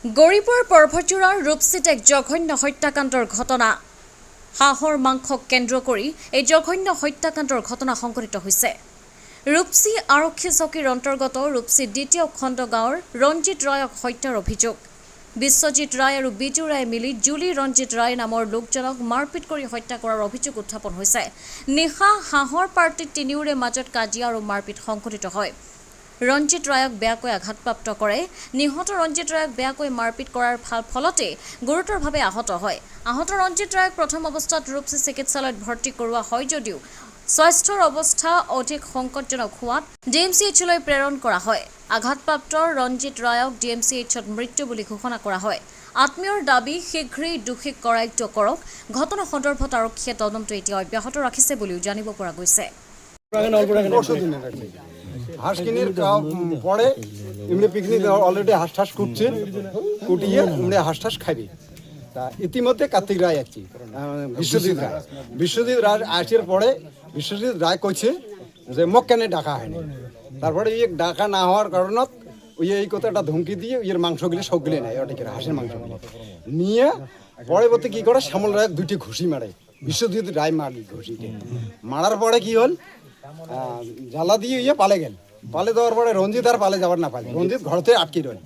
গৌৰীপুৰ পৰ্বতজোৰাৰ ৰূপসীত এক জঘন্য হত্যাকাণ্ডৰ ঘটনা হাঁহৰ মাংসক কেন্দ্ৰ কৰি এই জঘন্য হত্যাকাণ্ডৰ ঘটনা সংঘটিত হৈছে। ৰূপসী আৰক্ষী চকীৰ অন্তৰ্গত ৰূপসী দ্বিতীয় খণ্ড গাঁৱৰ ৰঞ্জিত ৰায়ক হত্যাৰ অভিযোগ। বিশ্বজিৎ ৰায় আৰু বিজু ৰায় মিলি জুলি ৰঞ্জিত ৰায় নামৰ লোকজনক মাৰপিট কৰি হত্যা কৰাৰ অভিযোগ উত্থাপন হৈছে। নিশা হাঁহৰ পাৰ্টিত তিনিওৰে মাজত কাজিয়া আৰু মাৰপিট সংঘটিত হয়। ৰঞ্জিত ৰায়ক বেয়াকৈ আঘাতপ্ৰাপ্ত কৰে। নিহত ৰঞ্জিত ৰায়ক বেয়াকৈ মাৰপিট কৰাৰ ফলতে গুৰুতৰভাৱে আহত হয়। আহত ৰঞ্জিত ৰায়ক প্ৰথম অৱস্থাত ৰূপসী চিকিৎসালয়ত ভৰ্তি কৰোৱা হয় যদিও স্বাস্থ্যৰ অৱস্থা অধিক সংকটজনক হোৱাত DMCHলৈ প্ৰেৰণ কৰা হয়। আঘাতপ্ৰাপ্ত ৰঞ্জিত ৰায়ক DMCHত মৃত্যু বুলি ঘোষণা কৰা হয়। আত্মীয়ৰ দাবী শীঘ্ৰেই দোষীক কৰায়ত্ব কৰক। ঘটনা সন্দৰ্ভত আৰক্ষীয়ে তদন্ত এতিয়া অব্যাহত ৰাখিছে বুলিও জানিব পৰা গৈছে। হাঁসকিনির পরে এমনি পিকনিক অলরেডি হাঁস ঠাস কুটছে, কুটিয়ে এমনি হাঁস ঠাস খাবি। তা ইতিমধ্যে কার্তিক রায় আসছি, বিশ্বজিৎ রায় আসার পরে বিশ্বজিৎ রায় কইছে যে মোক কেন ডাকা হয়নি। তারপরে ডাকা না হওয়ার কারণত এই কথাটা ধমকি দিয়ে ইয়ের মাংসগুলি সবগুলি নেয়, ওটাকে হাঁসের মাংসগুলি নিয়ে পরবর্তী কি করে শ্যামল রায় দুটি ঘুষি মারে, বিশ্বজিৎ রায় মারি ঘুষিকে মারার পরে কি হল জ্বালা দিয়ে পালে গেল। পালে দেওয়ার পরে রঞ্জিত আর পালে যাবার না পালে, রঞ্জিত ঘরতে আটকি রল।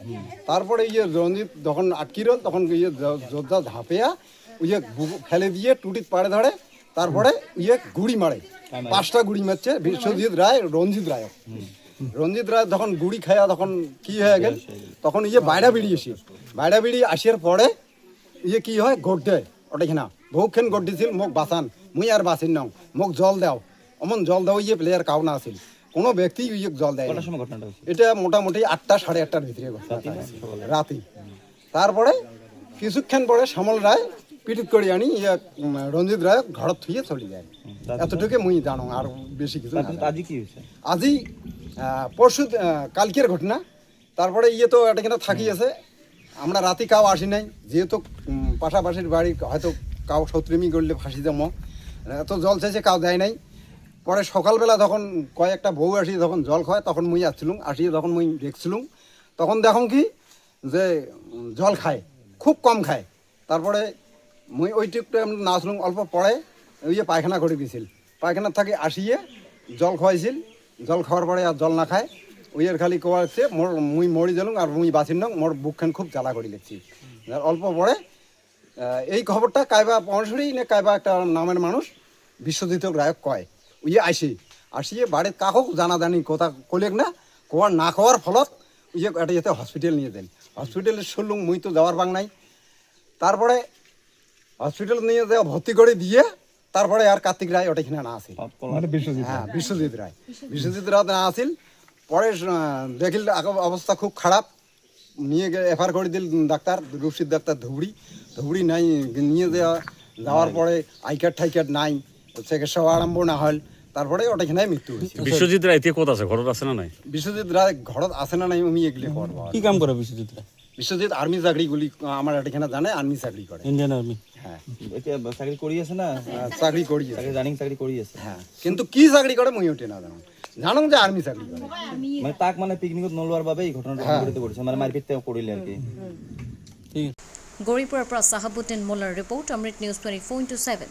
তারপরে রঞ্জিত যখন আটকি রল তখন যোদ্ধা ঝাঁপিয়া ফেলে দিয়ে টুটিত পাড়ে ধরে, তারপরে গুড়ি মারে, 5টা গুড়ি মারছে বিশ্বজিৎ রায় রঞ্জিত রায় তখন গুড়ি খায়া তখন কি হয়ে গেল, তখন বাইরা বেরিয়ে আসিয়ার পরে কি হয় গোট দেয়, ওটা কিনা বহুক্ষণ গোট দিছিল মোক বাঁচান, মুই আর বাঁচিন নাও, মোক জল দাও, অমন জল দাও প্লেয়ার কাউ না আছিল, কোনো ব্যক্তি জল দেয়। এটা মোটামুটি 8টা সাড়ে 8টার ভিতরে রাতে। তারপরে কিছুক্ষণ পরে শ্যামল রায় পিটিত করে আনি রঞ্জিত রায় ঘরত থুয়ে চলে যায়। এতটুকু মুই জানো, আর বেশি কিছু। আজি পরশু কালকের ঘটনা। তারপরে তো এটা কিনা থাকি আছে, আমরা রাতে কাউ আসি নাই, যেহেতু পাশাপাশির বাড়ি হয়তো কাউ শত্রুমি করলে ফাঁসি যাবো, এত জল চাইছে কাউ দেয় নাই। পরে সকালবেলা তখন কয়েকটা বউ আসি যখন জল খায় তখন মুই আসছিলুম, আসিয়ে তখন মুই দেখছিলুম, তখন দেখুন কি যে জল খায়, খুব কম খায়। তারপরে মুই ওইটুকটা না আসলুম, অল্প পরে পায়খানা করে দিয়েছিল, পায়খানার থাকি আসিয়ে জল খাওয়াইছিল, জল খাওয়ার পরে আর জল না খায় খালি কোয়াছে মুই মরি গেলুম আর মুই বাঁচিন নং, মোর বুকখান খুব জ্বালা করে লিখছি। অল্প পরে এই খবরটা কাইবা পড়াশুনি না কাইবা একটা নামের মানুষ বিশ্বজিৎ রায়ক কয়, আসিয়ে বাড়ির কাকক জানাজানি কথা কলেক না কোয়ার না খাওয়ার ফলত এটা হসপিটাল নিয়ে দেন। হসপিটালে শুনলুম, মুই তো যাওয়ার বাং নাই। তারপরে হসপিটাল নিয়ে যাওয়া ভর্তি করে দিয়ে তারপরে আর কার্তিক রায় ওটা কিনা না আসিল, হ্যাঁ বিশ্বজিৎ রায় না আসিল। পরে দেখিল অবস্থা খুব খারাপ, নিয়ে এফআর করে দিল ডাক্তার রূপসীর ডাক্তার ধুবড়ি নাই নিয়ে যাওয়ার পরে আইকার্ড ঠাইকার্ড নাই, চিকিৎসা আরম্ভ না হল, তারপরে ওটা কিনা মৃত্যু হয়েছে। বিশ্বজিৎ রায় কোথা আছে, ঘরত আছে না নাই? বিশ্বজিৎ রায় ঘরত আছে না নাই আমি এগুলি করবো। কি কাম করে বিশ্বজিৎ রায়? বিশ্বজিৎ আর্মি চাকরিগুলি আমার এখানে জানে, আর্মি চাকরি করে, ইন্ডিয়ান আর্মি। হ্যাঁ চাকরি করি আছে না, চাকরি করি আছে, রানিং চাকরি করি আছে। হ্যাঁ কিন্তু কি চাকরি করে মই ওটা না জানো যে আর্মি চাকরি করে। মানে তাক মানে পিকনিকত নলোৱাৰ বাবে এই ঘটনাটো সংঘটিত কৰিছে, মানে মাৰপিট কৰিলে আর কি। গৌৰীপুৰৰ পৰা চাহাবুদ্দিন মোল্লাৰ ৰিপৰ্ট, অমৃত নিউজ 24/7।